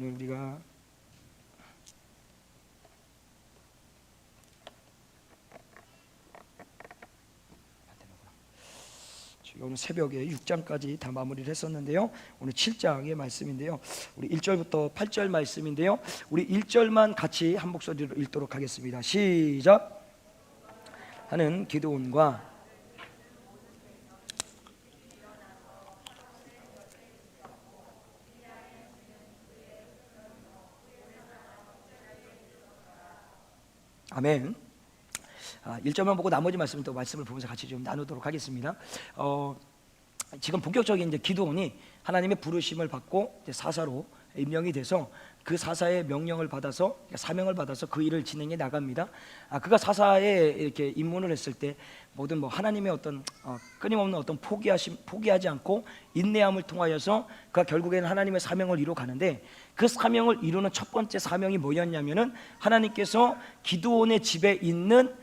오늘 우리가 오늘 새벽에 6장까지 다 마무리를 했었는데요. 오늘 7장의 말씀인데요. 우리 1절부터 8절 말씀인데요. 우리 1절만 같이 한 목소리로 읽도록 하겠습니다. 시작. 하는 기드온과 아멘. 1절만 보고 나머지 말씀을 또 말씀을 보면서 같이 좀 나누도록 하겠습니다. 지금 본격적인 이제 기드온이 하나님의 부르심을 받고 이제 사사로 임명이 돼서 그 사사의 명령을 받아서 사명을 받아서 그 일을 진행해 나갑니다. 그가 사사에 이렇게 입문을 했을 때 모든 하나님의 어떤 끊임없는 어떤 포기하지 않고 인내함을 통하여서 그가 결국에는 하나님의 사명을 이루어 가는데, 그 사명을 이루는 첫 번째 사명이 뭐였냐면은 하나님께서 기드온의 집에 있는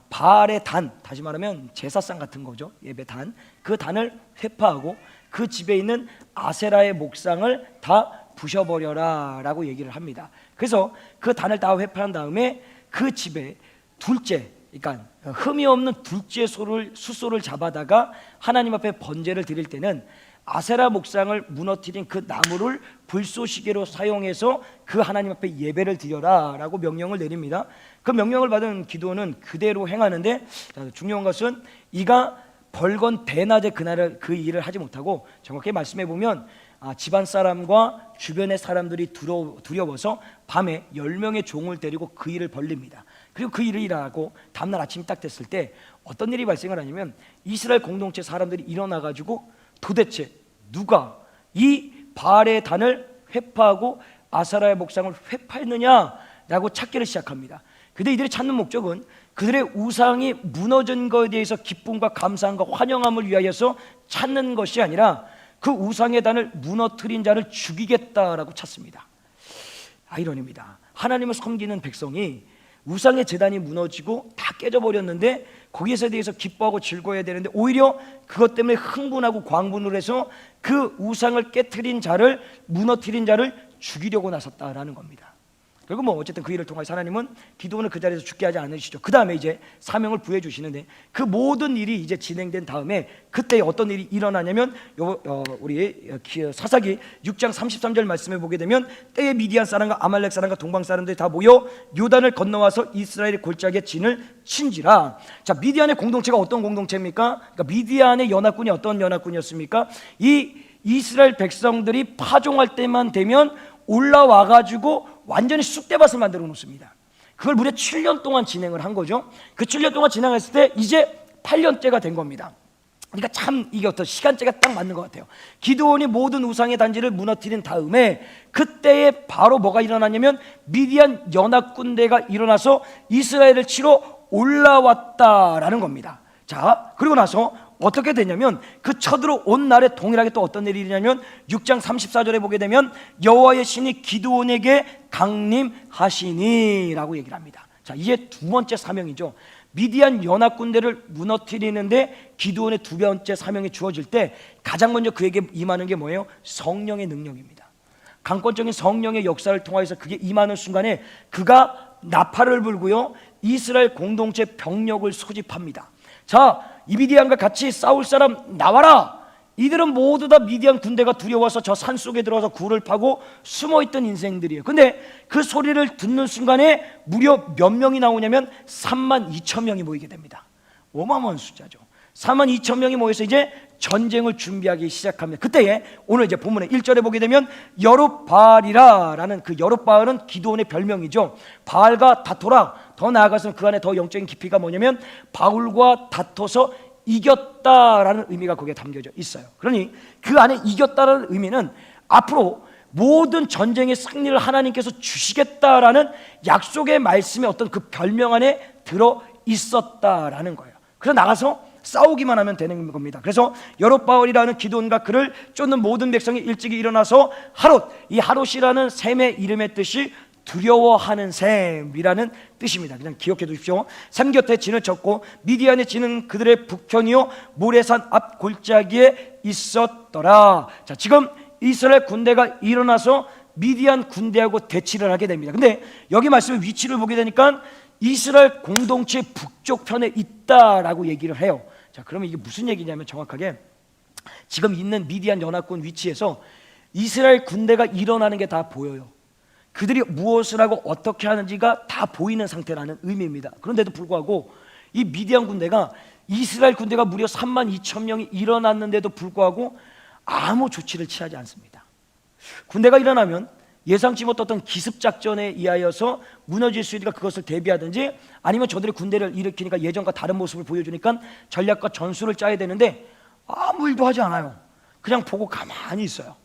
바알의 단, 다시 말하면 제사상 같은 거죠. 예배 단, 그 단을 회파하고 그 집에 있는 아세라의 목상을 다 부셔버려라 라고 얘기를 합니다. 그래서 그 단을 다 회파한 다음에 그 집에 둘째, 그러니까 흠이 없는 둘째 숫소를 잡아다가 하나님 앞에 번제를 드릴 때는 아세라 목상을 무너뜨린 그 나무를 불쏘시개로 사용해서 그 하나님 앞에 예배를 드려라 라고 명령을 내립니다. 그 명령을 받은 기드온은 그대로 행하는데, 중요한 것은 이가 벌건 대낮에 그 일을 하지 못하고, 정확히 말씀해 보면 집안 사람과 주변의 사람들이 두려워서 밤에 10명의 종을 데리고 그 일을 벌립니다. 그리고 그 일을 일하고 다음날 아침이 딱 됐을 때 어떤 일이 발생을 하냐면, 이스라엘 공동체 사람들이 일어나가지고 도대체 누가 이 바알의 단을 회파하고 아세라의 목상을 회파했느냐라고 찾기를 시작합니다. 근데 이들이 찾는 목적은 그들의 우상이 무너진 것에 대해서 기쁨과 감사함과 환영함을 위하여서 찾는 것이 아니라 그 우상의 단을 무너뜨린 자를 죽이겠다라고 찾습니다. 아이러니입니다. 하나님을 섬기는 백성이 우상의 제단이 무너지고 다 깨져버렸는데 거기에 대해서 기뻐하고 즐거워해야 되는데, 오히려 그것 때문에 흥분하고 광분을 해서 그 우상을 깨트린 자를, 무너뜨린 자를 죽이려고 나섰다라는 겁니다. 그리고 어쨌든 그 일을 통해서 하나님은 기드온을 그 자리에서 죽게 하지 않으시죠. 그 다음에 이제 사명을 부여해 주시는데, 그 모든 일이 이제 진행된 다음에 그때 어떤 일이 일어나냐면 우리 사사기 6장 33절 말씀에 보게 되면, 때에 미디안 사람과 아말렉 사람과 동방 사람들이 다 모여 요단을 건너와서 이스라엘의 골짜기에 진을 친지라. 자, 미디안의 공동체가 어떤 공동체입니까? 그러니까 미디안의 연합군이 어떤 연합군이었습니까? 이 이스라엘 백성들이 파종할 때만 되면 올라와가지고 완전히 쑥대밭을 만들어 놓습니다. 그걸 무려 7년 동안 진행을 한 거죠. 그 7년 동안 진행했을 때 이제 8년째가 된 겁니다. 그러니까 참 이게 어떤 시간대가 딱 맞는 것 같아요. 기드온이 모든 우상의 단지를 무너뜨린 다음에 그때에 바로 뭐가 일어나냐면 미디안 연합군대가 일어나서 이스라엘을 치러 올라왔다라는 겁니다. 자, 그리고 나서 어떻게 되냐면 그 쳐들어온 날에 동일하게 또 어떤 일이 일어나냐면 6장 34절에 보게 되면 여호와의 신이 기드온에게 강림하시니 라고 얘기를 합니다. 자, 이게 두 번째 사명이죠. 미디안 연합군대를 무너뜨리는데 기드온의 두 번째 사명이 주어질 때 가장 먼저 그에게 임하는 게 뭐예요? 성령의 능력입니다. 강권적인 성령의 역사를 통해서 그게 임하는 순간에 그가 나팔을 불고요, 이스라엘 공동체 병력을 소집합니다. 자, 이 미디안과 같이 싸울 사람 나와라. 이들은 모두 다 미디안 군대가 두려워서 저 산속에 들어가서 굴을 파고 숨어있던 인생들이에요. 근데 그 소리를 듣는 순간에 무려 몇 명이 나오냐면 32,000명이 모이게 됩니다. 어마어마한 숫자죠. 42,000명이 모여서 이제 전쟁을 준비하기 시작합니다. 그때에 오늘 이제 본문의 1절에 보게 되면 여룹바알이라는, 그 여룹바알은 기드온의 별명이죠. 바알과 다토라, 더 나아가서 그 안에 더 영적인 깊이가 뭐냐면 바울과 다퉈서 이겼다라는 의미가 거기에 담겨져 있어요. 그러니 그 안에 이겼다라는 의미는 앞으로 모든 전쟁의 승리를 하나님께서 주시겠다라는 약속의 말씀의 어떤 그 별명 안에 들어 있었다라는 거예요. 그래서 나가서 싸우기만 하면 되는 겁니다. 그래서 여룹바알이라는 기드온과 그를 쫓는 모든 백성이 일찍이 일어나서 하롯, 이 하롯이라는 셈의 이름의 뜻이 두려워하는 셈이라는 뜻입니다. 그냥 기억해 두십시오. 샘 곁에 진을 쳤고 미디안의 진은 그들의 북편이요 모레산 앞 골짜기에 있었더라. 자, 지금 이스라엘 군대가 일어나서 미디안 군대하고 대치를 하게 됩니다. 근데 여기 말씀의 위치를 보게 되니까 이스라엘 공동체 북쪽 편에 있다라고 얘기를 해요. 자, 그러면 이게 무슨 얘기냐면 정확하게 지금 있는 미디안 연합군 위치에서 이스라엘 군대가 일어나는 게 다 보여요. 그들이 무엇을 하고 어떻게 하는지가 다 보이는 상태라는 의미입니다. 그런데도 불구하고 이 미디안 군대가 이스라엘 군대가 무려 32,000명이 일어났는데도 불구하고 아무 조치를 취하지 않습니다. 군대가 일어나면 예상치 못했던 기습작전에 의하여서 무너질 수 있으니까 그것을 대비하든지, 아니면 저들의 군대를 일으키니까 예전과 다른 모습을 보여주니까 전략과 전술을 짜야 되는데 아무 일도 하지 않아요. 그냥 보고 가만히 있어요.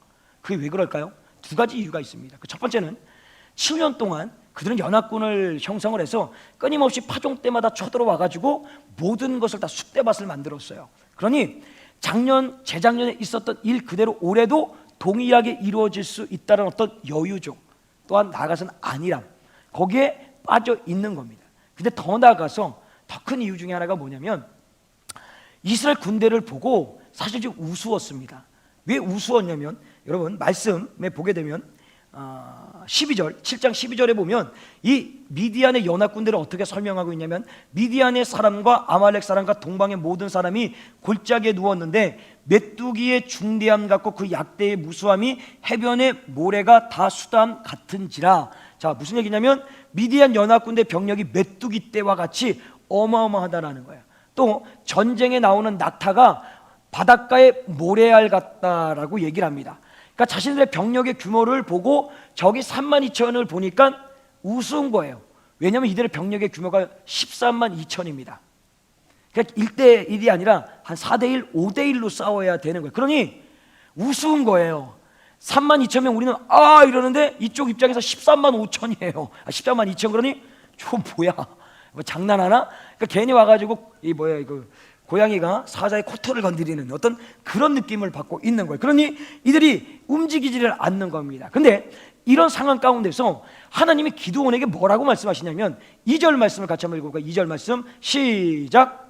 그게 왜 그럴까요? 두 가지 이유가 있습니다. 첫 번째는 7년 동안 그들은 연합군을 형성을 해서 끊임없이 파종 때마다 쳐들어와가지고 모든 것을 다 쑥대밭을 만들었어요. 그러니 작년, 재작년에 있었던 일 그대로 올해도 동일하게 이루어질 수 있다는 어떤 여유죠. 또한 나아가서는 안일함, 거기에 빠져 있는 겁니다. 근데 더 나아가서 더 큰 이유 중에 하나가 뭐냐면 이스라엘 군대를 보고 사실 좀 우스웠습니다. 왜 우스웠냐면 여러분 말씀에 보게 되면 7장 12절에 보면 이 미디안의 연합군대를 어떻게 설명하고 있냐면, 미디안의 사람과 아말렉 사람과 동방의 모든 사람이 골짜기에 누웠는데 메뚜기의 중대함 같고 그 약대의 무수함이 해변의 모래가 다 수담 같은지라. 자, 무슨 얘기냐면 미디안 연합군대 병력이 메뚜기 떼와 같이 어마어마하다라는 거예요. 또 전쟁에 나오는 낙타가 바닷가의 모래알 같다라고 얘기를 합니다. 그러니까 자신들의 병력의 규모를 보고 적이 32,000을 보니까 우스운 거예요. 왜냐하면 이들의 병력의 규모가 132,000입니다. 그러니까 1대1이 아니라 한 4대1, 5대1로 싸워야 되는 거예요. 그러니 우스운 거예요. 32,000명 우리는 이러는데 이쪽 입장에서 135,000이에요. 132,000. 그러니 저 뭐야? 뭐 장난하나? 그러니까 괜히 와가지고 이거 고양이가 사자의 코털을 건드리는 어떤 그런 느낌을 받고 있는 거예요. 그러니 이들이 움직이지를 않는 겁니다. 근데 이런 상황 가운데서 하나님이 기드온에게 뭐라고 말씀하시냐면 2절 말씀을 같이 한번 읽어볼까요? 2절 말씀 시작.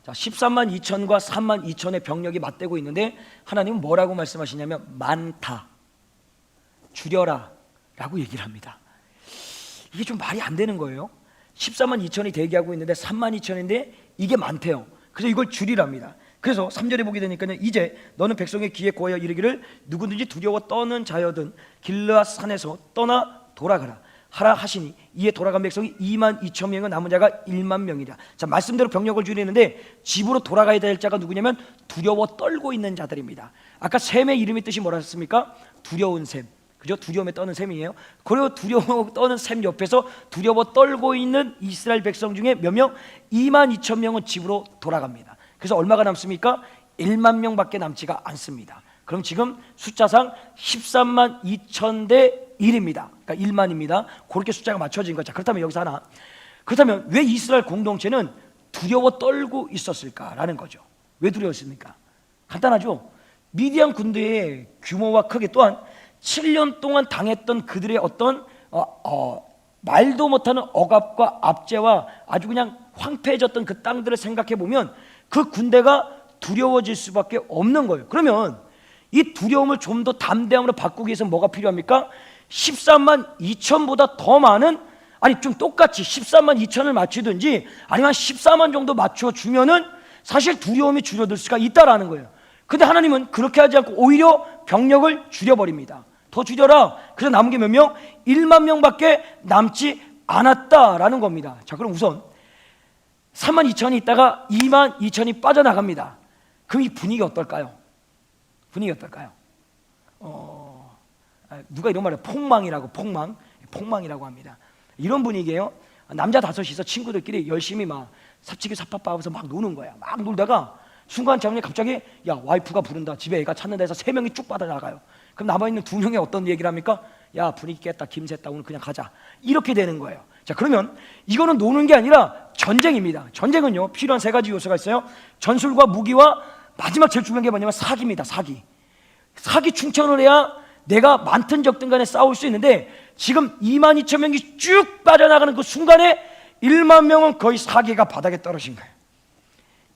자, 132,000과 32,000의 병력이 맞대고 있는데 하나님은 뭐라고 말씀하시냐면 많다, 줄여라 라고 얘기를 합니다. 이게 좀 말이 안 되는 거예요. 132,000이 대기하고 있는데 32,000인데 이게 많대요. 그래서 이걸 줄이랍니다. 그래서 3절에 보게 되니까요, 이제 너는 백성의 귀에 고하여 이르기를 누구든지 두려워 떠는 자여든 길르앗 산에서 떠나 돌아가라 하라 하시니 이에 돌아간 백성이 22,000명이고 남은 자가 10,000명이라. 자, 말씀대로 병력을 줄이는데 집으로 돌아가야 될 자가 누구냐면 두려워 떨고 있는 자들입니다. 아까 샘의 이름의 뜻이 뭐라 했습니까? 두려운 샘, 그죠? 두려움에 떠는 샘이에요. 그리고 두려워 떠는 샘 옆에서 두려워 떨고 있는 이스라엘 백성 중에 몇 명? 22,000명은 집으로 돌아갑니다. 그래서 얼마가 남습니까? 10,000명밖에 남지가 않습니다. 그럼 지금 숫자상 132,000대 1입니다. 그러니까 1만입니다. 그렇게 숫자가 맞춰진 거죠. 그렇다면 여기서 하나, 그렇다면 왜 이스라엘 공동체는 두려워 떨고 있었을까라는 거죠. 왜 두려웠습니까? 간단하죠. 미디안 군대의 규모와 크기, 또한 7년 동안 당했던 그들의 어떤 말도 못하는 억압과 압제와 아주 그냥 황폐해졌던 그 땅들을 생각해 보면 그 군대가 두려워질 수밖에 없는 거예요. 그러면 이 두려움을 좀 더 담대함으로 바꾸기 위해서 뭐가 필요합니까? 132,000보다 더 많은, 아니 좀 똑같이 132,000을 맞추든지 아니면 14만 정도 맞춰주면은 사실 두려움이 줄어들 수가 있다라는 거예요. 근데 하나님은 그렇게 하지 않고 오히려 병력을 줄여버립니다. 더 줄여라. 그래서 남은 게 몇 명? 10,000명밖에 남지 않았다라는 겁니다. 자, 그럼 우선 32,000이 있다가 22,000이 빠져나갑니다. 그럼 이 분위기 어떨까요? 분위기 어떨까요? 누가 이런 말을 폭망이라고, 폭망이라고 합니다. 이런 분위기예요. 남자 5이서 친구들끼리 열심히 막 삽치기 삽밥하면서 막 노는 거야. 막 놀다가 순간 장면에 갑자기 야, 와이프가 부른다, 집에 애가 찾는다 해서 3명이 쭉 빠져나가요. 그럼 남아있는 2명이 어떤 얘기를 합니까? 야, 분위기 깼다, 김샜다, 오늘 그냥 가자, 이렇게 되는 거예요. 자, 그러면 이거는 노는 게 아니라 전쟁입니다. 전쟁은요, 필요한 3가지 요소가 있어요. 전술과 무기와 마지막 제일 중요한 게 뭐냐면 사기입니다. 사기 충천을 해야 내가 많든 적든 간에 싸울 수 있는데 지금 22,000명이 쭉 빠져나가는 그 순간에 1만 명은 거의 사기가 바닥에 떨어진 거예요.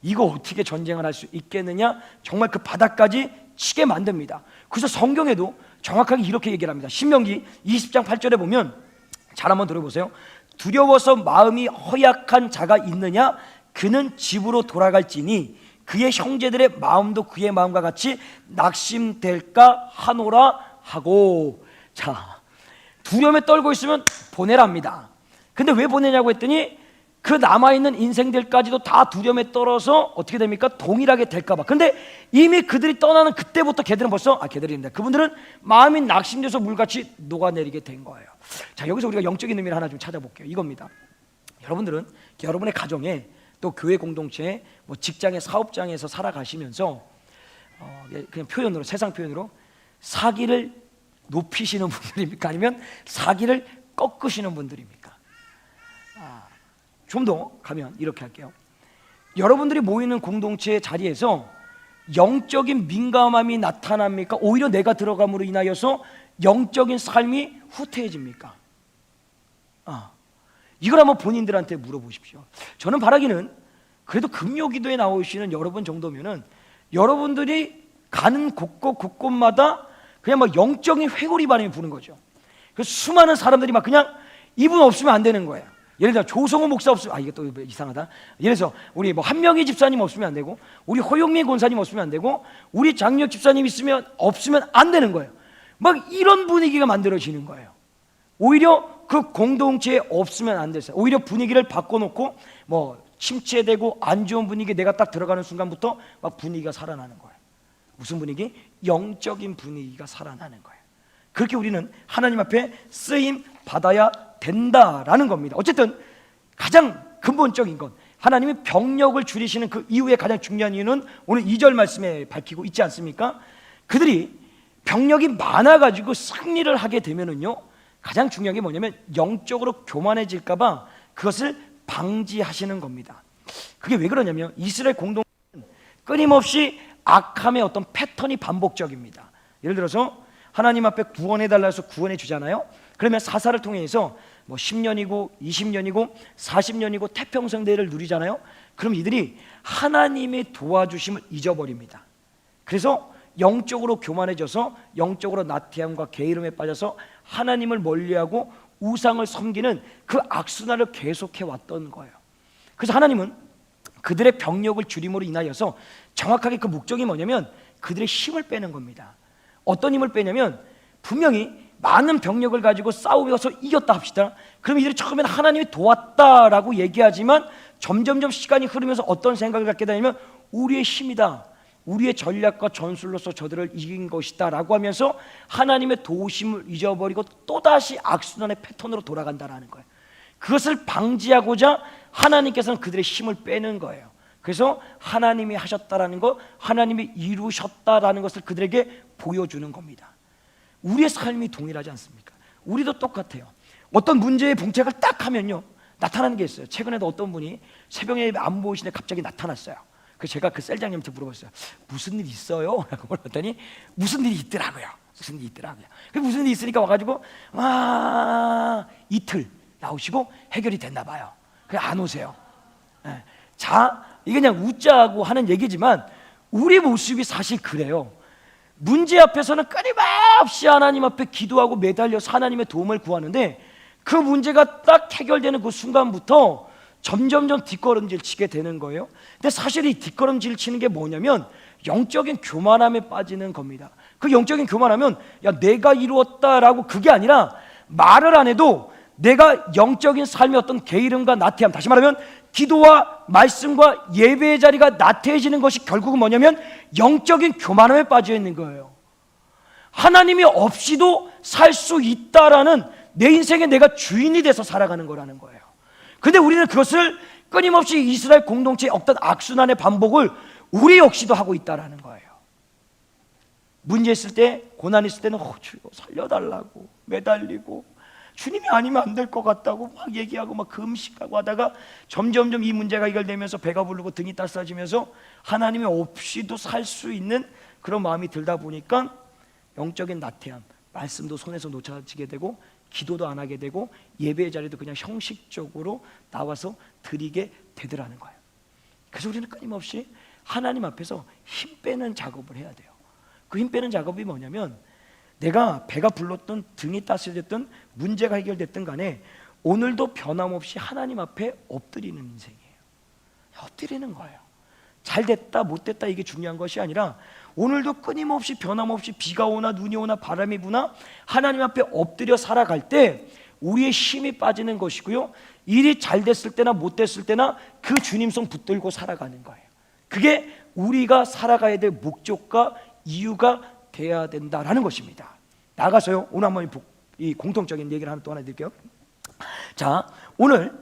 이거 어떻게 전쟁을 할 수 있겠느냐? 정말 그 바닥까지 치게 만듭니다. 그래서 성경에도 정확하게 이렇게 얘기를 합니다. 신명기 20장 8절에 보면, 잘 한번 들어보세요. 두려워서 마음이 허약한 자가 있느냐? 그는 집으로 돌아갈지니 그의 형제들의 마음도 그의 마음과 같이 낙심될까 하노라 하고. 자, 두려움에 떨고 있으면 보내랍니다. 근데 왜 보내냐고 했더니 그 남아있는 인생들까지도 다 두려움에 떨어서 어떻게 됩니까? 동일하게 될까봐. 근데 이미 그들이 떠나는 그때부터 걔들은 벌써 걔들입니다. 그분들은 마음이 낙심돼서 물같이 녹아내리게 된 거예요. 자, 여기서 우리가 영적인 의미를 하나 좀 찾아볼게요. 이겁니다. 여러분들은 여러분의 가정에 또 교회 공동체에 뭐 직장의 사업장에서 살아가시면서 그냥 표현으로, 세상 표현으로 사기를 높이시는 분들입니까? 아니면 사기를 꺾으시는 분들입니까? 좀 더 가면 이렇게 할게요. 여러분들이 모이는 공동체의 자리에서 영적인 민감함이 나타납니까? 오히려 내가 들어감으로 인하여서 영적인 삶이 후퇴해집니까? 이걸 한번 본인들한테 물어보십시오. 저는 바라기는 그래도 금요기도에 나오시는 여러분 정도면은 여러분들이 가는 곳곳마다 그냥 막 영적인 회고리 바람이 부는 거죠. 그래서 수많은 사람들이 막 그냥 이분 없으면 안 되는 거예요. 예를 들어 조성호 목사 없으면 이게 또 이상하다. 예를 들어서 우리 뭐 한명희 집사님 없으면 안 되고, 우리 호용민 권사님 없으면 안 되고, 우리 장력 집사님 없으면 안 되는 거예요. 막 이런 분위기가 만들어지는 거예요. 오히려 그 공동체에 없으면 안 됐어요. 오히려 분위기를 바꿔놓고 뭐 침체되고 안 좋은 분위기, 내가 딱 들어가는 순간부터 막 분위기가 살아나는 거예요. 무슨 분위기? 영적인 분위기가 살아나는 거예요. 그렇게 우리는 하나님 앞에 쓰임 받아야 된다라는 겁니다. 어쨌든 가장 근본적인 건 하나님이 병력을 줄이시는 그 이후에 가장 중요한 이유는 오늘 2절 말씀에 밝히고 있지 않습니까? 그들이 병력이 많아가지고 승리를 하게 되면은요, 가장 중요한 게 뭐냐면 영적으로 교만해질까봐 그것을 방지하시는 겁니다. 그게 왜 그러냐면 이스라엘 공동체는 끊임없이 악함의 어떤 패턴이 반복적입니다. 예를 들어서 하나님 앞에 구원해달라 해서 구원해 주잖아요. 그러면 사사를 통해서 뭐 10년이고 20년이고 40년이고 태평성대를 누리잖아요. 그럼 이들이 하나님의 도와주심을 잊어버립니다. 그래서 영적으로 교만해져서 영적으로 나태함과 게으름에 빠져서 하나님을 멀리하고 우상을 섬기는 그 악순환을 계속해 왔던 거예요. 그래서 하나님은 그들의 병력을 줄임으로 인하여서 정확하게 그 목적이 뭐냐면 그들의 힘을 빼는 겁니다. 어떤 힘을 빼냐면 분명히 많은 병력을 가지고 싸우면서 이겼다 합시다. 그럼 이들이 처음에는 하나님이 도왔다라고 얘기하지만 점점점 시간이 흐르면서 어떤 생각을 갖게 되냐면 우리의 힘이다, 우리의 전략과 전술로서 저들을 이긴 것이다 라고 하면서 하나님의 도우심을 잊어버리고 또다시 악순환의 패턴으로 돌아간다라는 거예요. 그것을 방지하고자 하나님께서는 그들의 힘을 빼는 거예요. 그래서 하나님이 하셨다라는 것, 하나님이 이루셨다라는 것을 그들에게 보여주는 겁니다. 우리의 삶이 동일하지 않습니까? 우리도 똑같아요. 어떤 문제의 봉착을 딱 하면요, 나타나는 게 있어요. 최근에도 어떤 분이 새벽에 안 보이시는데 갑자기 나타났어요. 그래서 제가 그 셀장님한테 물어봤어요. 무슨 일 있어요? 라고 물었더니 무슨 일이 있더라고요. 무슨 일이 있더라고요. 무슨 일이 있으니까 와가지고 이틀 나오시고 해결이 됐나 봐요. 그냥 안 오세요. 네. 자, 이게 그냥 웃자고 하는 얘기지만 우리 모습이 사실 그래요. 문제 앞에서는 끊임없이 하나님 앞에 기도하고 매달려서 하나님의 도움을 구하는데 그 문제가 딱 해결되는 그 순간부터 점점점 뒷걸음질 치게 되는 거예요. 근데 사실 이 뒷걸음질 치는 게 뭐냐면 영적인 교만함에 빠지는 겁니다. 그 영적인 교만하면 야 내가 이루었다라고 그게 아니라 말을 안 해도 내가 영적인 삶의 어떤 게으름과 나태함, 다시 말하면 기도와 말씀과 예배의 자리가 나태해지는 것이 결국은 뭐냐면 영적인 교만함에 빠져 있는 거예요. 하나님이 없이도 살 수 있다라는 내 인생에 내가 주인이 돼서 살아가는 거라는 거예요. 근데 우리는 그것을 끊임없이 이스라엘 공동체의 어떤 악순환의 반복을 우리 역시도 하고 있다라는 거예요. 문제 있을 때, 고난 있을 때는 주여 살려달라고 매달리고 주님이 아니면 안 될 것 같다고 막 얘기하고 막 금식하고 하다가 점점점 이 문제가 해결되면서 배가 부르고 등이 따스해지면서 하나님이 없이도 살 수 있는 그런 마음이 들다 보니까 영적인 나태함, 말씀도 손에서 놓쳐지게 되고 기도도 안 하게 되고 예배의 자리도 그냥 형식적으로 나와서 드리게 되더라는 거예요. 그래서 우리는 끊임없이 하나님 앞에서 힘 빼는 작업을 해야 돼요. 그 힘 빼는 작업이 뭐냐면 내가 배가 불렀든 등이 따스해졌든 문제가 해결됐든 간에 오늘도 변함없이 하나님 앞에 엎드리는 인생이에요. 엎드리는 거예요. 잘 됐다 못 됐다 이게 중요한 것이 아니라 오늘도 끊임없이 변함없이 비가 오나 눈이 오나 바람이 부나 하나님 앞에 엎드려 살아갈 때 우리의 힘이 빠지는 것이고요, 일이 잘 됐을 때나 못 됐을 때나 그 주님 손 붙들고 살아가는 거예요. 그게 우리가 살아가야 될 목적과 이유가 돼야 된다라는 것입니다. 나가서요, 오늘 한번 이 공통적인 얘기를 하나 또 하나 드릴게요. 자, 오늘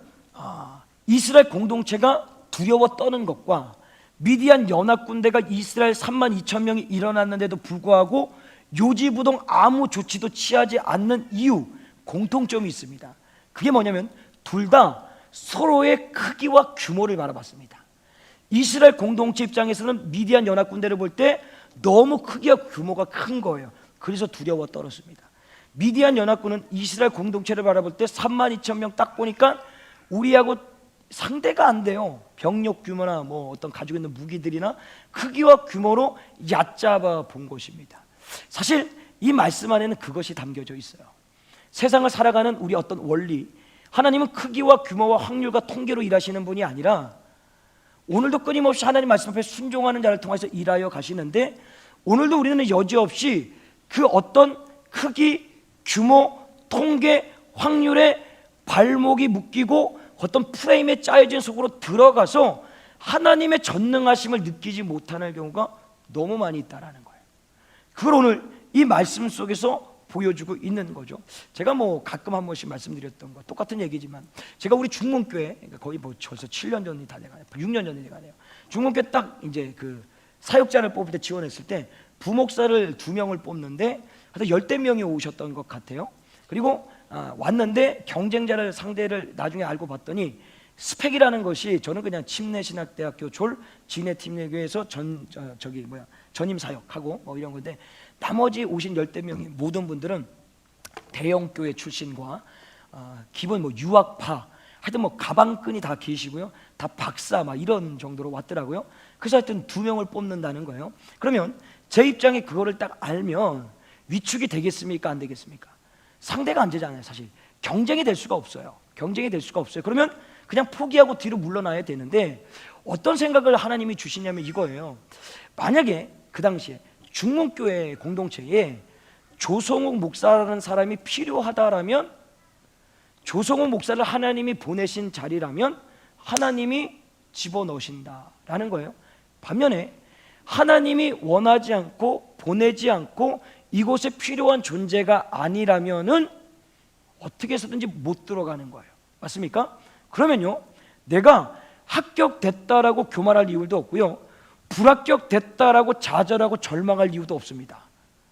이스라엘 공동체가 두려워 떠는 것과 미디안 연합군대가 이스라엘 32,000명이 일어났는데도 불구하고 요지부동 아무 조치도 취하지 않는 이유, 공통점이 있습니다. 그게 뭐냐면 둘 다 서로의 크기와 규모를 바라봤습니다. 이스라엘 공동체 입장에서는 미디안 연합군대를 볼 때 너무 크기와 규모가 큰 거예요. 그래서 두려워 떨었습니다. 미디안 연합군은 이스라엘 공동체를 바라볼 때 32,000명 딱 보니까 우리하고 상대가 안 돼요. 병력 규모나 뭐 어떤 가지고 있는 무기들이나 크기와 규모로 얕잡아 본 것입니다. 사실 이 말씀 안에는 그것이 담겨져 있어요. 세상을 살아가는 우리 어떤 원리, 하나님은 크기와 규모와 확률과 통계로 일하시는 분이 아니라 오늘도 끊임없이 하나님 말씀 앞에 순종하는 자를 통해서 일하여 가시는데 오늘도 우리는 여지없이 그 어떤 크기, 규모, 통계, 확률에 발목이 묶이고 어떤 프레임에 짜여진 속으로 들어가서 하나님의 전능하심을 느끼지 못하는 경우가 너무 많이 있다라는 거예요. 그걸 오늘 이 말씀 속에서 보여주고 있는 거죠. 제가 뭐 가끔 한 번씩 말씀드렸던 거 똑같은 얘기지만 제가 우리 중문교회, 그러니까 거의 뭐 벌써 7년 전이 다 돼가네요. 6년 전이 돼가네요. 중문교회 딱 이제 그 사역자를 뽑을 때 지원했을 때 부목사를 2명을 뽑는데 하여튼 10대 명이 오셨던 것 같아요. 그리고 왔는데 경쟁자를 상대를 나중에 알고 봤더니 스펙이라는 것이 저는 그냥 침례신학대학교 졸 진해팀례교회에서 전임 사역하고 뭐 이런 건데 나머지 오신 10대 명이 모든 분들은 대형 교회 출신과 기본 뭐 유학파 하여튼 뭐 가방끈이 다 계시고요, 다 박사 막 이런 정도로 왔더라고요. 그래서 하여튼 2명을 뽑는다는 거예요. 그러면 제 입장에 그거를 딱 알면 위축이 되겠습니까? 안 되겠습니까? 상대가 안 되잖아요. 사실 경쟁이 될 수가 없어요. 경쟁이 될 수가 없어요. 그러면 그냥 포기하고 뒤로 물러나야 되는데 어떤 생각을 하나님이 주시냐면 이거예요. 만약에 그 당시에 중문교회 공동체에 조성욱 목사라는 사람이 필요하다라면, 조성욱 목사를 하나님이 보내신 자리라면 하나님이 집어넣으신다라는 거예요. 반면에 하나님이 원하지 않고 보내지 않고 이곳에 필요한 존재가 아니라면은 어떻게 해서든지 못 들어가는 거예요. 맞습니까? 그러면요, 내가 합격됐다라고 교만할 이유도 없고요, 불합격됐다라고 좌절하고 절망할 이유도 없습니다.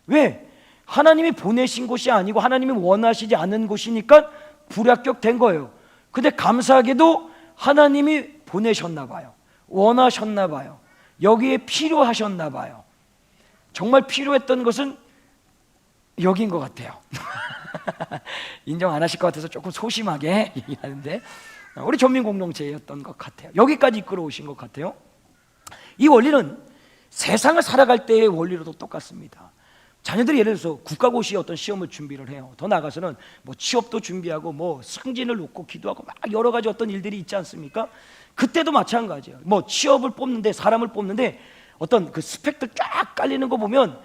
왜? 하나님이 보내신 곳이 아니고 하나님이 원하시지 않는 곳이니까 불합격된 거예요. 근데 감사하게도 하나님이 보내셨나 봐요. 원하셨나 봐요. 여기에 필요하셨나 봐요. 정말 필요했던 것은 여기인 것 같아요. 인정 안 하실 것 같아서 조금 소심하게 얘기하는데 우리 전민 공동체였던 것 같아요. 여기까지 이끌어 오신 것 같아요. 이 원리는 세상을 살아갈 때의 원리로도 똑같습니다. 자녀들이 예를 들어서 국가고시에 어떤 시험을 준비를 해요. 더 나아가서는 뭐 취업도 준비하고 뭐 승진을 놓고 기도하고 막 여러 가지 어떤 일들이 있지 않습니까? 그때도 마찬가지예요. 뭐 취업을 뽑는데, 사람을 뽑는데 어떤 그 스펙들 쫙 깔리는 거 보면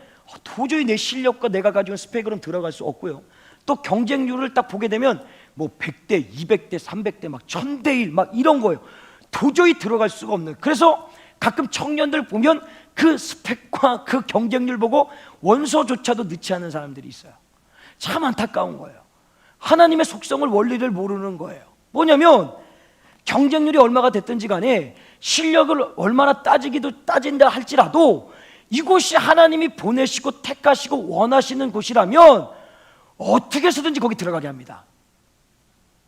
도저히 내 실력과 내가 가지고 있는 스펙으로는 들어갈 수 없고요. 또 경쟁률을 딱 보게 되면 뭐 100대, 200대, 300대 막 1000대 1 막 이런 거예요. 도저히 들어갈 수가 없는. 그래서 가끔 청년들 보면 그 스펙과 그 경쟁률 보고 원서조차도 넣지 않는 사람들이 있어요. 참 안타까운 거예요. 하나님의 속성을, 원리를 모르는 거예요. 뭐냐면 경쟁률이 얼마가 됐든지 간에 실력을 얼마나 따진다 할지라도 이곳이 하나님이 보내시고 택하시고 원하시는 곳이라면 어떻게 해서든지 거기 들어가게 합니다.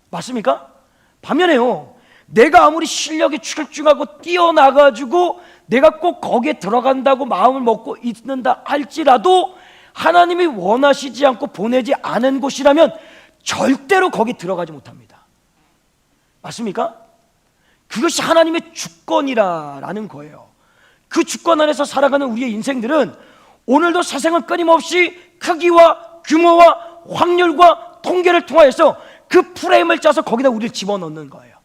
맞습니까? 반면에요, 내가 아무리 실력이 출중하고 뛰어나가지고 내가 꼭 거기에 들어간다고 마음을 먹고 있는다 할지라도 하나님이 원하시지 않고 보내지 않은 곳이라면 절대로 거기 들어가지 못합니다. 맞습니까? 그것이 하나님의 주권이라는 거예요. 그 주권 안에서 살아가는 우리의 인생들은 오늘도 세상은 끊임없이 크기와 규모와 확률과 통계를 통하여서 그 프레임을 짜서 거기다 우리를 집어넣는 거예요.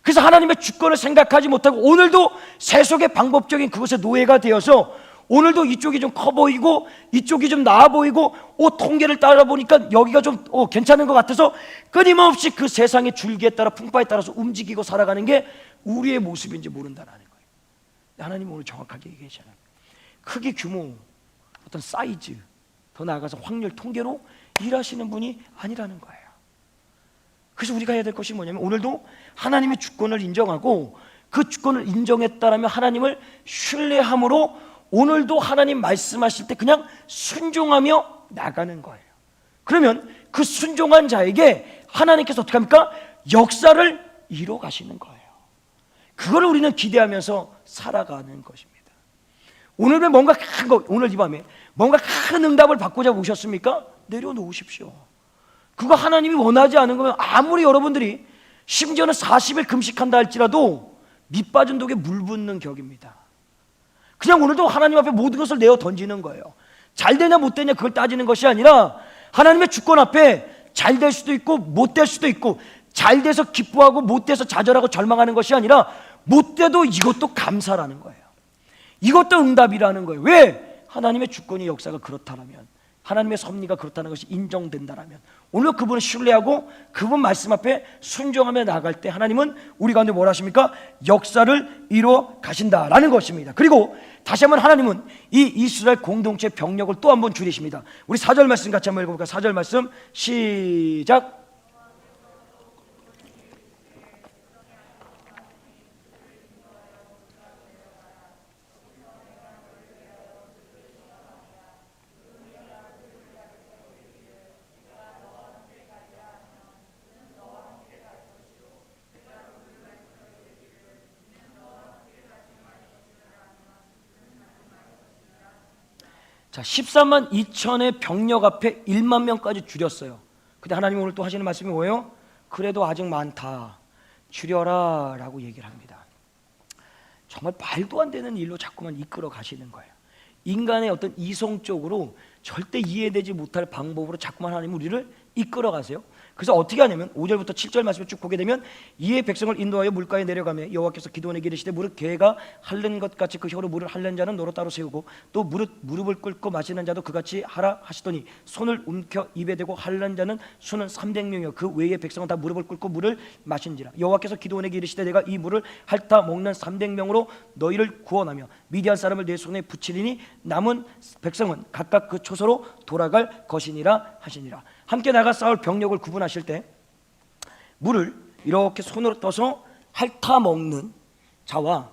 그래서 하나님의 주권을 생각하지 못하고 오늘도 세속의 방법적인 그것의 노예가 되어서 오늘도 이쪽이 좀 커 보이고 이쪽이 좀 나아 보이고 통계를 따라 보니까 여기가 좀 괜찮은 것 같아서 끊임없이 그 세상의 줄기에 따라 풍파에 따라서 움직이고 살아가는 게 우리의 모습인지 모른다는 거예요. 하나님은 오늘 정확하게 얘기하잖아요. 크기, 규모, 어떤 사이즈, 더 나아가서 확률, 통계로 일하시는 분이 아니라는 거예요. 그래서 우리가 해야 될 것이 뭐냐면 오늘도 하나님의 주권을 인정하고 그 주권을 인정했다라면 하나님을 신뢰함으로 오늘도 하나님 말씀하실 때 그냥 순종하며 나가는 거예요. 그러면 그 순종한 자에게 하나님께서 어떻게 합니까? 역사를 이뤄 가시는 거예요. 그걸 우리는 기대하면서 살아가는 것입니다. 오늘 뭔가 큰 거, 오늘 이 밤에 뭔가 큰 응답을 받고자 오셨습니까? 내려놓으십시오. 그거 하나님이 원하지 않은 거면 아무리 여러분들이 심지어는 40일 금식한다 할지라도 밑 빠진 독에 물 붓는 격입니다. 그냥 오늘도 하나님 앞에 모든 것을 내어 던지는 거예요. 잘 되냐 못 되냐 그걸 따지는 것이 아니라 하나님의 주권 앞에 잘 될 수도 있고 못 될 수도 있고 잘 돼서 기뻐하고 못 돼서 좌절하고 절망하는 것이 아니라 못 돼도 이것도 감사라는 거예요. 이것도 응답이라는 거예요. 왜? 하나님의 주권의 역사가 그렇다면, 하나님의 섭리가 그렇다는 것이 인정된다라면 오늘 그분을 신뢰하고 그분 말씀 앞에 순종하며 나아갈 때 하나님은 우리 가운데 뭘 하십니까? 역사를 이루어 가신다라는 것입니다. 그리고 다시 한번 하나님은 이 이스라엘 공동체 병력을 또 한번 줄이십니다. 우리 4절 말씀 같이 한번 읽어볼까요? 4절 말씀 시작. 자, 13만 2천의 병력 앞에 1만 명까지 줄였어요. 근데 하나님 오늘 또 하시는 말씀이 뭐예요? 그래도 아직 많다, 줄여라 라고 얘기를 합니다. 정말 말도 안 되는 일로 자꾸만 이끌어 가시는 거예요. 인간의 어떤 이성적으로 절대 이해되지 못할 방법으로 자꾸만 하나님 우리를 이끌어 가세요. 그래서 어떻게 하냐면 5절부터 7절 말씀을 쭉 보게 되면 이에 백성을 인도하여 물가에 내려가며 여호와께서 기드온에게 이르시되 무릇 개가 핥는 것 같이 그 혀로 물을 핥는 자는 너로 따로 세우고 또 무릎을 꿇고 마시는 자도 그같이 하라 하시더니 손을 움켜 입에 대고 핥는 자는 수는 300명이요 그 외의 백성은 다 무릎을 꿇고 물을 마신지라. 여호와께서 기드온에게 이르시되 내가 이 물을 핥아 먹는 300명으로 너희를 구원하며 미디안 사람을 내 손에 붙이리니 남은 백성은 각각 그 초소로 돌아갈 것이니라 하시니라. 함께 나가 싸울 병력을 구분하실 때 물을 이렇게 손으로 떠서 핥아 먹는 자와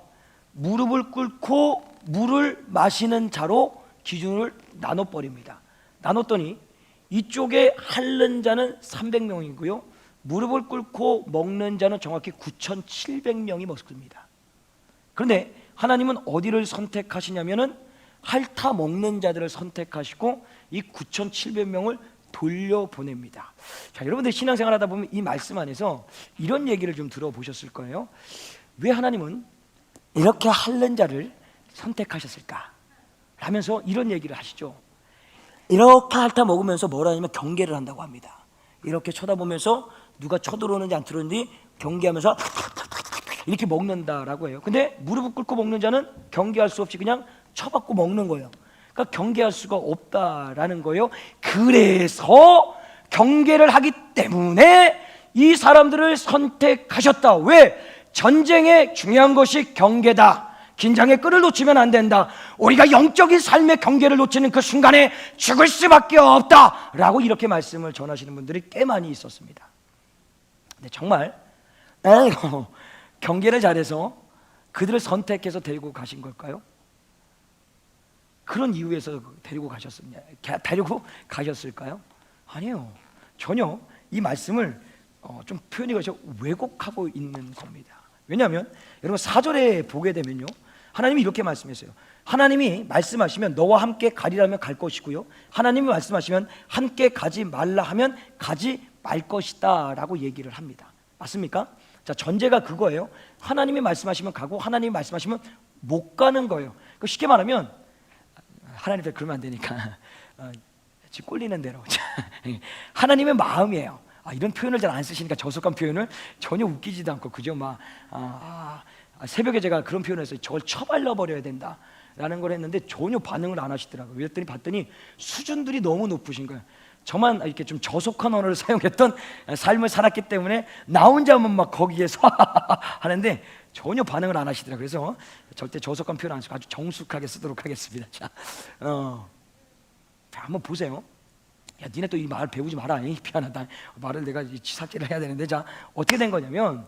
무릎을 꿇고 물을 마시는 자로 기준을 나눠버립니다. 나눴더니 이쪽에 핥는 자는 300명이고요 무릎을 꿇고 먹는 자는 정확히 9,700명이 먹습니다. 그런데 하나님은 어디를 선택하시냐면은 핥아 먹는 자들을 선택하시고 이 9,700명을 돌려보냅니다. 자, 여러분들 신앙생활 하다 보면 이 말씀 안에서 이런 얘기를 좀 들어보셨을 거예요. 왜 하나님은 이렇게 핥는 자를 선택하셨을까? 하면서 이런 얘기를 하시죠. 이렇게 핥아 먹으면서 뭐라 하냐면 경계를 한다고 합니다. 이렇게 쳐다보면서 누가 쳐들어오는지 안 들어오는지 경계하면서 이렇게 먹는다라고 해요. 근데 무릎을 꿇고 먹는 자는 경계할 수 없이 그냥 쳐받고 먹는 거예요. 그러니까 경계할 수가 없다라는 거예요. 그래서 경계를 하기 때문에 이 사람들을 선택하셨다. 왜? 전쟁의 중요한 것이 경계다. 긴장의 끈을 놓치면 안 된다. 우리가 영적인 삶의 경계를 놓치는 그 순간에 죽을 수밖에 없다 라고 이렇게 말씀을 전하시는 분들이 꽤 많이 있었습니다. 근데 정말 경계를 잘해서 그들을 선택해서 데리고 가신 걸까요? 그런 이유에서 데리고 가셨을까요? 아니에요. 전혀 이 말씀을 좀 표현이 그렇죠. 왜곡하고 있는 겁니다. 왜냐하면 여러분 4절에 보게 되면요 하나님이 이렇게 말씀했어요. 하나님이 말씀하시면 너와 함께 가리라면 갈 것이고요, 하나님이 말씀하시면 함께 가지 말라 하면 가지 말 것이다 라고 얘기를 합니다. 맞습니까? 자, 전제가 그거예요. 하나님이 말씀하시면 가고 하나님이 말씀하시면 못 가는 거예요. 쉽게 말하면 하나님한테 그러면 안 되니까 지금 꼴리는 대로 하나님의 마음이에요. 이런 표현을 잘 안 쓰시니까 저속한 표현을 전혀 웃기지도 않고 그죠? 새벽에 제가 그런 표현을 했어요. 저걸 처발라 버려야 된다 라는 걸 했는데 전혀 반응을 안 하시더라고요. 그랬더니 봤더니 수준들이 너무 높으신 거예요. 저만 이렇게 좀 저속한 언어를 사용했던 삶을 살았기 때문에 나 혼자만 막 거기에서 하는데 전혀 반응을 안 하시더라고요. 그래서 절대 저속한 표현 안 쓰고 아주 정숙하게 쓰도록 하겠습니다. 자, 한번 보세요. 야, 니네 또 이 말 배우지 마라. 미안하다. 말을 내가 삭제를 해야 되는데, 자, 어떻게 된 거냐면,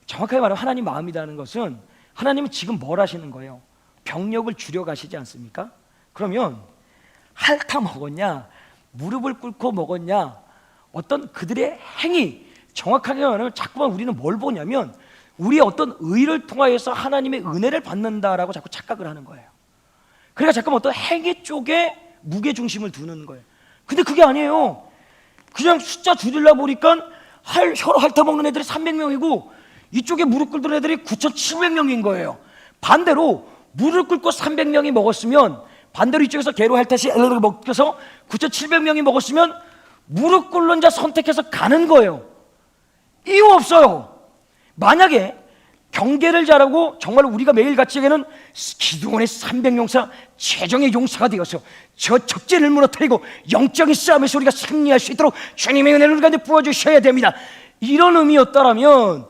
정확하게 말하면 하나님 마음이라는 것은 하나님은 지금 뭘 하시는 거예요? 병력을 줄여가시지 않습니까? 그러면 핥아 먹었냐, 무릎을 꿇고 먹었냐, 어떤 그들의 행위, 정확하게 말하면 자꾸만 우리는 뭘 보냐면 우리의 어떤 의를 통하여서 하나님의 은혜를 받는다라고 자꾸 착각을 하는 거예요. 그러니까 자꾸만 어떤 행위 쪽에 무게중심을 두는 거예요. 근데 그게 아니에요. 그냥 숫자 줄이려고 보니까 혀로 핥아먹는 애들이 300명이고 이쪽에 무릎 꿇는 애들이 9,700명인 거예요. 반대로 무릎 꿇고 300명이 먹었으면, 반대로 이쪽에서 개로 핥듯이 먹어서 9,700명이 먹었으면 무릎 꿇는 자 선택해서 가는 거예요. 이유 없어요. 만약에 경계를 잘하고 정말 우리가 매일같이 얘기하는 기도원의 300용사 최정의 용사가 되어서 저 적진을 무너뜨리고 영적인 싸움에서 우리가 승리할 수 있도록 주님의 은혜를 우리가 부어주셔야 됩니다. 이런 의미였다면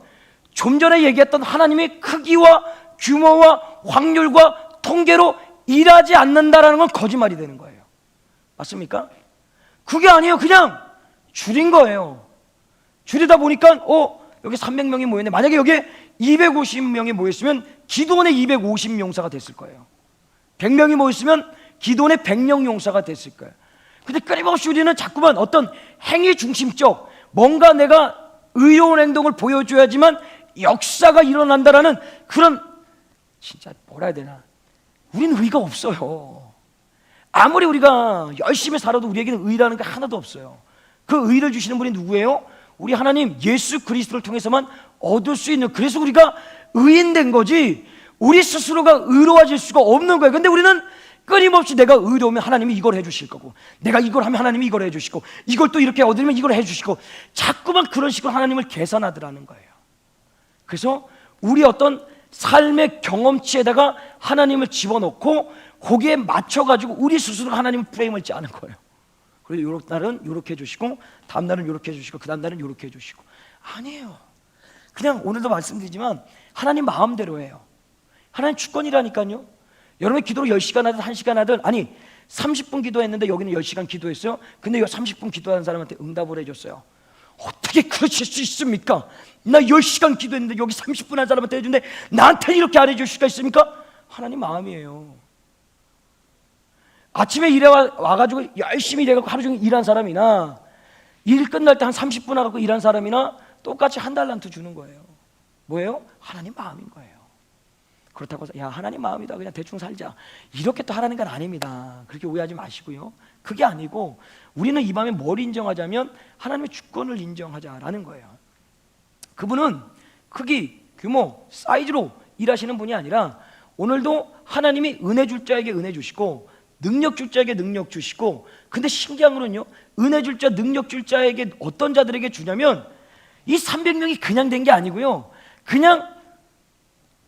좀 전에 얘기했던 하나님의 크기와 규모와 확률과 통계로 일하지 않는다라는 건 거짓말이 되는 거예요. 맞습니까? 그게 아니에요. 그냥 줄인 거예요. 줄이다 보니까 여기 300명이 모였네. 만약에 여기에 250명이 모였으면 기도원의 250용사가 됐을 거예요. 100명이 모였으면 기도원의 100용사가 됐을 거예요. 근데 끊임없이 우리는 자꾸만 어떤 행위 중심적, 뭔가 내가 의로운 행동을 보여줘야지만 역사가 일어난다라는 그런, 진짜 뭐라 해야 되나, 우리는 의가 없어요. 아무리 우리가 열심히 살아도 우리에게는 의라는 게 하나도 없어요. 그 의를 주시는 분이 누구예요? 우리 하나님 예수 그리스도를 통해서만 얻을 수 있는, 그래서 우리가 의인된 거지 우리 스스로가 의로워질 수가 없는 거예요. 근데 우리는 끊임없이 내가 의로우면 하나님이 이걸 해주실 거고, 내가 이걸 하면 하나님이 이걸 해주시고, 이걸 또 이렇게 얻으면 이걸 해주시고, 자꾸만 그런 식으로 하나님을 계산하더라는 거예요. 그래서 우리 어떤 삶의 경험치에다가 하나님을 집어넣고 거기에 맞춰가지고 우리 스스로 하나님 프레임을 짜는 거예요. 그래서 요런 날은 요렇게 해주시고, 다음 날은 요렇게 해주시고, 그 다음 날은 요렇게 해주시고. 아니에요. 그냥 오늘도 말씀드리지만 하나님 마음대로 해요. 하나님 주권이라니까요. 여러분이 기도를 10시간 하든 1시간 하든, 아니 30분 기도했는데 여기는 10시간 기도했어요. 근데 30분 기도하는 사람한테 응답을 해줬어요. 어떻게 그러실 수 있습니까? 나 10시간 기도했는데 여기 30분 한 사람한테 해주는데 나한테 이렇게 안 해줄 수가 있습니까? 하나님 마음이에요. 아침에 일해 와가지고 열심히 일해가지고 하루 종일 일한 사람이나 일 끝날 때 한 30분 하고 일한 사람이나 똑같이 한 달란트 주는 거예요. 뭐예요? 하나님 마음인 거예요. 그렇다고 해서 야, 하나님 마음이다, 그냥 대충 살자, 이렇게 또 하라는 건 아닙니다. 그렇게 오해하지 마시고요. 그게 아니고 우리는 이 밤에 뭘 인정하자면 하나님의 주권을 인정하자라는 거예요. 그분은 크기, 규모, 사이즈로 일하시는 분이 아니라 오늘도 하나님이 은혜 줄 자에게 은혜 주시고 능력 줄 자에게 능력 주시고, 근데 신기한 거는요, 은혜 줄 자, 능력 줄 자에게 어떤 자들에게 주냐면 이 300명이 그냥 된 게 아니고요, 그냥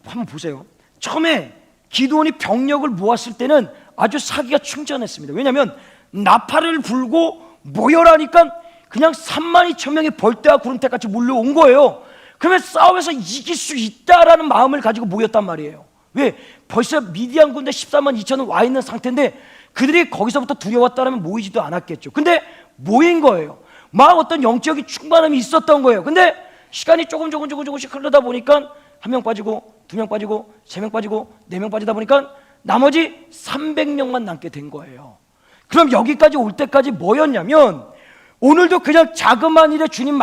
한번 보세요. 처음에 기드온이 병력을 모았을 때는 아주 사기가 충전했습니다. 왜냐하면 나팔을 불고 모여라니까 그냥 32,000명이 벌떼와 구름대같이 몰려온 거예요. 그러면 싸움에서 이길 수 있다라는 마음을 가지고 모였단 말이에요. 왜? 벌써 미디안 군대 14만 2천은 와 있는 상태인데 그들이 거기서부터 두려웠다면 모이지도 않았겠죠. 근데 모인 거예요. 막 어떤 영적인 충만함이 있었던 거예요. 근데 시간이 조금씩 흐르다 보니까 1명 빠지고 2명 빠지고 3명 빠지고 4명 빠지다 보니까 나머지 300명만 남게 된 거예요. 그럼 여기까지 올 때까지 뭐였냐면, 오늘도 그냥 자그마한 일에 주님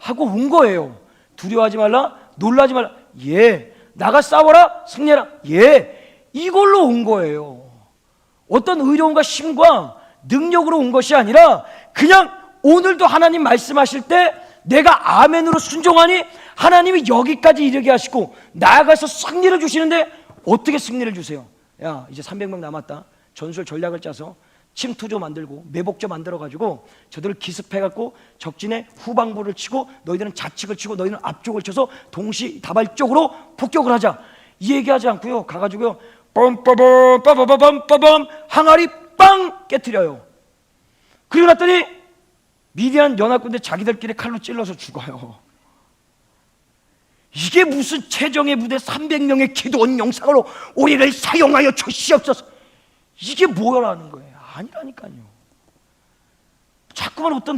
하고 온 거예요. 두려워하지 말라, 놀라지 말라. 예. 나가 싸워라, 승리해라. 예. 이걸로 온 거예요. 어떤 의로움과 힘과 능력으로 온 것이 아니라 그냥 오늘도 하나님 말씀하실 때 내가 아멘으로 순종하니 하나님이 여기까지 이르게 하시고 나아가서 승리를 주시는데 어떻게 승리를 주세요? 야, 이제 300명 남았다. 전술 전략을 짜서 침투조 만들고 매복조 만들어가지고 저들을 기습해갖고 적진의 후방부를 치고 너희들은 좌측을 치고 너희는 앞쪽을 쳐서 동시다발적으로 폭격을 하자. 이 얘기하지 않고요. 가가지고요. 빰빠밤 빠바바밤 빠밤 항아리 빵 깨트려요. 그리고 났더니 미디안 연합군대 자기들끼리 칼로 찔러서 죽어요. 이게 무슨 최정예 부대 300명의 기도원 영상으로 우리를 사용하여 주시옵소서. 이게 뭐라는 거예요? 아니라니까요. 자꾸만 어떤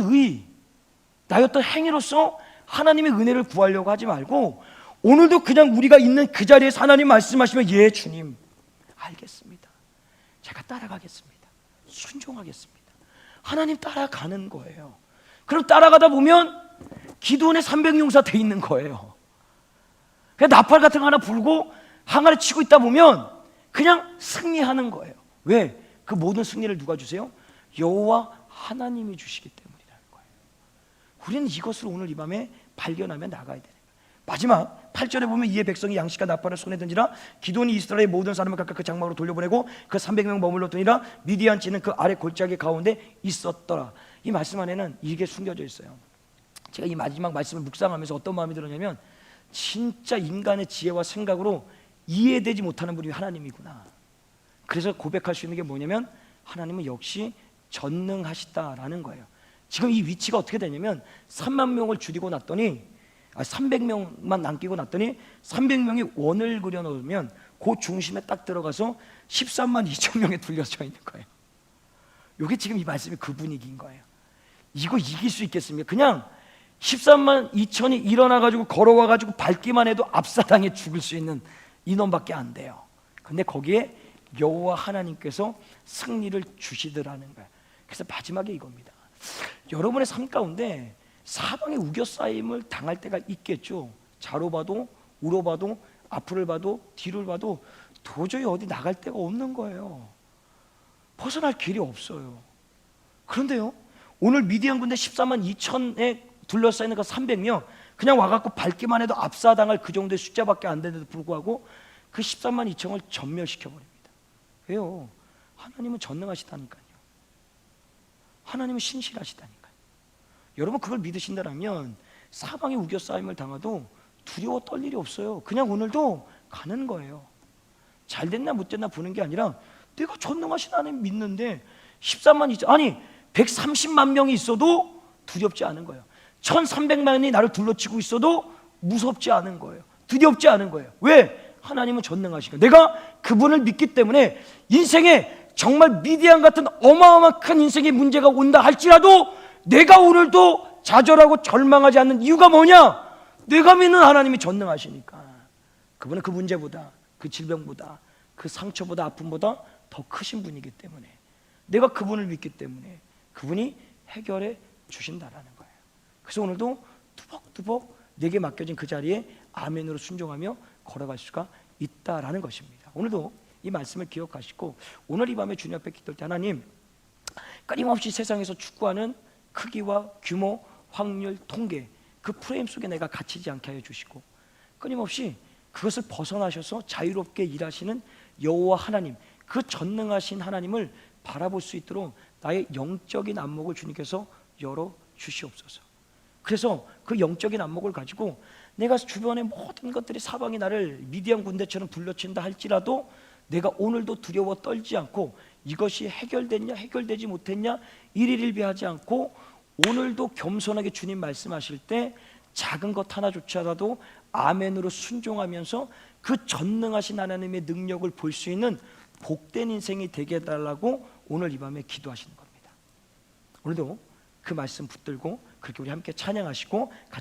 나의 어떤 행위로서 하나님의 은혜를 구하려고 하지 말고 오늘도 그냥 우리가 있는 그 자리에서 하나님 말씀하시면 예 주님 알겠습니다. 제가 따라가겠습니다. 순종하겠습니다. 하나님 따라가는 거예요. 그럼 따라가다 보면 기도원의 300용사 돼 있는 거예요. 그냥 나팔 같은 거 하나 불고 항아리 치고 있다 보면 그냥 승리하는 거예요. 왜? 그 모든 승리를 누가 주세요? 여호와 하나님이 주시기 때문이라는 거예요. 우리는 이것을 오늘 이 밤에 발견하며 나가야 되는 거예요. 마지막 8절에 보면 이에 백성이 양식과 나팔을 손에 든지라 기도원이 이스라엘의 모든 사람을 각각 그 장막으로 돌려보내고 그 300명 머물렀더니라 미디안 지는 그 아래 골짜기 가운데 있었더라. 이 말씀 안에는 이게 숨겨져 있어요. 제가 이 마지막 말씀을 묵상하면서 어떤 마음이 들었냐면 진짜 인간의 지혜와 생각으로 이해되지 못하는 분이 하나님이구나. 그래서 고백할 수 있는 게 뭐냐면 하나님은 역시 전능하시다라는 거예요. 지금 이 위치가 어떻게 되냐면 3만 명을 줄이고 났더니 300명만 남기고 났더니 300명이 원을 그려 놓으면 그 중심에 딱 들어가서 13만 2천 명에 둘려져 있는 거예요. 이게 지금 이 말씀이 그 분위기인 거예요. 이거 이길 수 있겠습니까? 그냥 13만 2천이 일어나가지고 걸어와가지고 밟기만 해도 압사당해 죽을 수 있는 인원밖에 안 돼요. 근데 거기에 여호와 하나님께서 승리를 주시더라는 거예요. 그래서 마지막에 이겁니다. 여러분의 삶 가운데 사방에 우겨싸임을 당할 때가 있겠죠. 좌로 봐도 우로 봐도 앞을 봐도 뒤를 봐도 도저히 어디 나갈 데가 없는 거예요. 벗어날 길이 없어요. 그런데요, 오늘 미디안 군대 14만 2천에 둘러싸이는 그 300명 그냥 와갖고 밟기만 해도 압사당할 그 정도의 숫자밖에 안 되는데도 불구하고 그 13만 2천을 전멸시켜버립니다. 왜요? 하나님은 전능하시다니까요. 하나님은 신실하시다니까요. 여러분 그걸 믿으신다면 사방에 우겨싸임을 당해도 두려워 떨 일이 없어요. 그냥 오늘도 가는 거예요. 잘 됐나 못 됐나 보는 게 아니라 내가 전능하신 하나님 믿는데 13만 2천 아니 130만 명이 있어도 두렵지 않은 거예요. 1300만이 나를 둘러치고 있어도 무섭지 않은 거예요. 두렵지 않은 거예요. 왜? 하나님은 전능하시고 내가 그분을 믿기 때문에 인생에 정말 미디안 같은 어마어마한 큰 인생의 문제가 온다 할지라도 내가 오늘도 좌절하고 절망하지 않는 이유가 뭐냐? 내가 믿는 하나님이 전능하시니까. 그분은 그 문제보다 그 질병보다 그 상처보다 아픔보다 더 크신 분이기 때문에 내가 그분을 믿기 때문에 그분이 해결해 주신다라는 거예요. 그래서 오늘도 투벅투벅 내게 맡겨진 그 자리에 아멘으로 순종하며 걸어갈 수가 있다라는 것입니다. 오늘도 이 말씀을 기억하시고 오늘 이 밤에 주님 앞에 기도할 때 하나님 끊임없이 세상에서 추구하는 크기와 규모, 확률, 통계 그 프레임 속에 내가 갇히지 않게 하여 주시고 끊임없이 그것을 벗어나셔서 자유롭게 일하시는 여호와 하나님 그 전능하신 하나님을 바라볼 수 있도록 나의 영적인 안목을 주님께서 열어 주시옵소서. 그래서 그 영적인 안목을 가지고 내가 주변의 모든 것들이 사방이 나를 미디안 군대처럼 둘러친다 할지라도 내가 오늘도 두려워 떨지 않고 이것이 해결됐냐 해결되지 못했냐 일일일비하지 않고 오늘도 겸손하게 주님 말씀하실 때 작은 것 하나조차라도 아멘으로 순종하면서 그 전능하신 하나님의 능력을 볼 수 있는 복된 인생이 되게 해달라고 오늘 이 밤에 기도하시는 겁니다. 오늘도 그 말씀 붙들고 그렇게 우리 함께 찬양하시고 같이